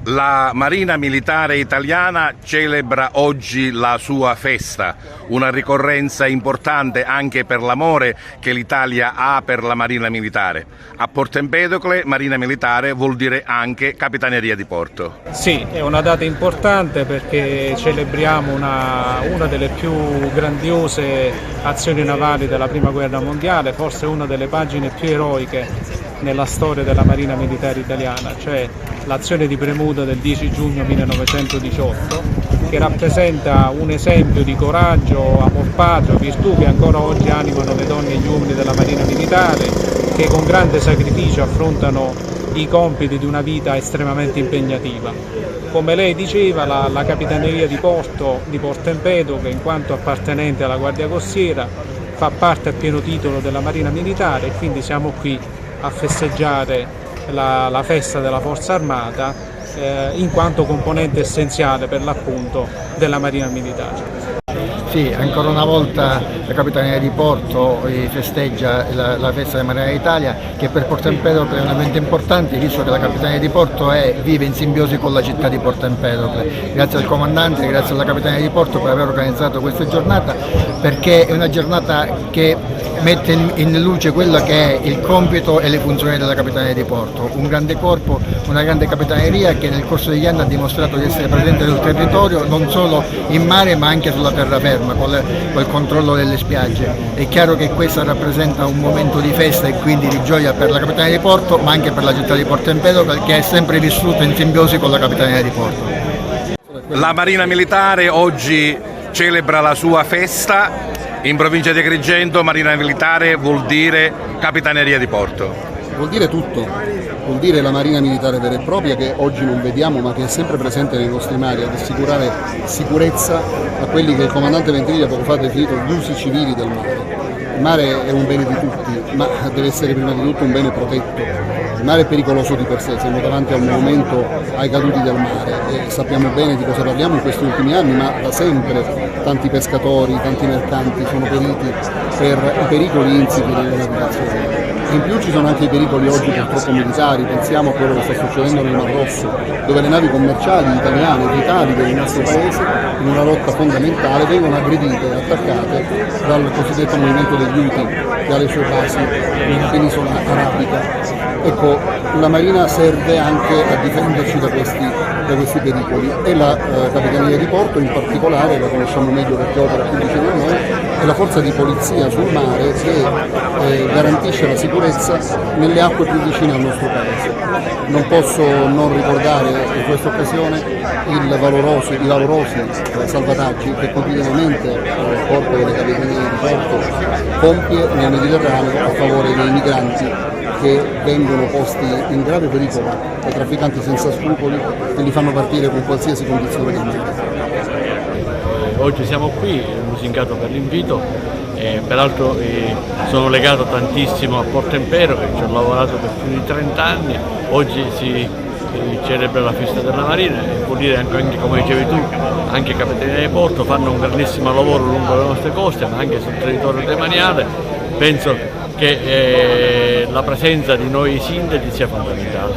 La Marina Militare Italiana celebra oggi la sua festa, una ricorrenza importante anche per l'amore che l'Italia ha per la Marina Militare. A Porto Empedocle Marina Militare vuol dire anche Capitaneria di Porto. Sì, è una data importante perché celebriamo una delle più grandiose azioni navali della Prima Guerra Mondiale, forse una delle pagine più eroiche nella storia della Marina Militare Italiana, cioè l'azione di Premuda del 10 giugno 1918, che rappresenta un esempio di coraggio, amor patrio, virtù che ancora oggi animano le donne e gli uomini della Marina Militare, che con grande sacrificio affrontano i compiti di una vita estremamente impegnativa. Come lei diceva, la Capitaneria di Porto Empedocle, in quanto appartenente alla Guardia Costiera, fa parte a pieno titolo della Marina Militare e quindi siamo qui a festeggiare la festa della Forza Armata in quanto componente essenziale per l'appunto della Marina Militare. Sì, ancora una volta la Capitaneria di Porto festeggia la festa della Marina d'Italia, che per Porto Empedocle è un evento importante, visto che la Capitaneria di Porto vive in simbiosi con la città di Porto Empedocle. Grazie al comandante, grazie alla Capitaneria di Porto per aver organizzato questa giornata, perché è una giornata che mette in luce quello che è il compito e le funzioni della Capitaneria di Porto, un grande corpo, una grande capitaneria che nel corso degli anni ha dimostrato di essere presente sul territorio, non solo in mare ma anche sulla terraferma, col controllo delle spiagge. È chiaro che questo rappresenta un momento di festa e quindi di gioia per la Capitaneria di Porto, ma anche per la città di Porto Empedocle, che è sempre vissuta in simbiosi con la Capitaneria di Porto. La Marina Militare oggi celebra la sua festa. In provincia di Agrigento Marina Militare vuol dire Capitaneria di Porto. Vuol dire tutto, vuol dire la Marina Militare vera e propria che oggi non vediamo ma che è sempre presente nei nostri mari ad assicurare sicurezza a quelli che il comandante Ventriglia poco fa ha definito gli usi civili del mare. Il mare è un bene di tutti, ma deve essere prima di tutto un bene protetto. Il mare è pericoloso di per sé, siamo davanti a un monumento ai caduti del mare e sappiamo bene di cosa parliamo in questi ultimi anni, ma da sempre tanti pescatori, tanti mercanti sono periti per i pericoli insiti nelle navigazioni. In più ci sono anche i pericoli oggi purtroppo militari, pensiamo a quello che sta succedendo nel Mar Rosso, dove le navi commerciali italiane, vitali del nostro paese, in una rotta fondamentale, vengono aggredite e attaccate dal cosiddetto movimento degli Houthi, che ha le sue basi nella penisola arabica. Ecco, la Marina serve anche a difenderci da questi pericoli e la Capitaneria di Porto in particolare, la conosciamo meglio perché opera più vicino a noi, è la forza di polizia sul mare che garantisce la sicurezza nelle acque più vicine al nostro paese. Non posso non ricordare in questa occasione i valorosi salvataggi che quotidianamente il corpo delle Capitanerie di Porto compie nel Mediterraneo a favore dei migranti che vengono posti in grave pericolo dai trafficanti senza scrupoli che li fanno partire con qualsiasi condizione del mondo. Oggi siamo qui, lusingato per l'invito, peraltro sono legato tantissimo a Porto Empedocle, ci ho lavorato per più di 30 anni, oggi si celebra la festa della Marina e vuol dire anche come dicevi tu, anche Capitaneria di Porto fanno un grandissimo lavoro lungo le nostre coste ma anche sul territorio demaniale. Penso che la presenza di noi sindaci sia fondamentale.